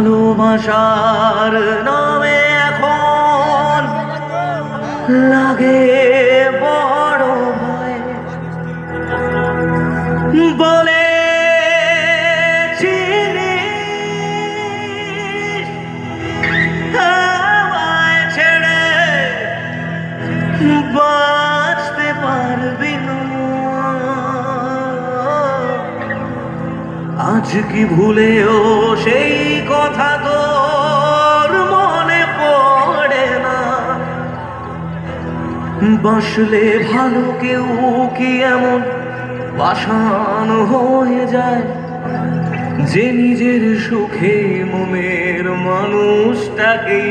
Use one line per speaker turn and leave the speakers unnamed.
ভালোবাসার নামে এখন লাগে বড় ভয় বলে আমায় ছেড়ে বাঁচতে পারবি না। আজ কি ভুলেও সেই কথা তোর মনে পড়ে না? বাসলে ভালো কেউ কি এমন পাষাণ হয়ে যায় যে নিজের সুখে মনের মানুষটাকেই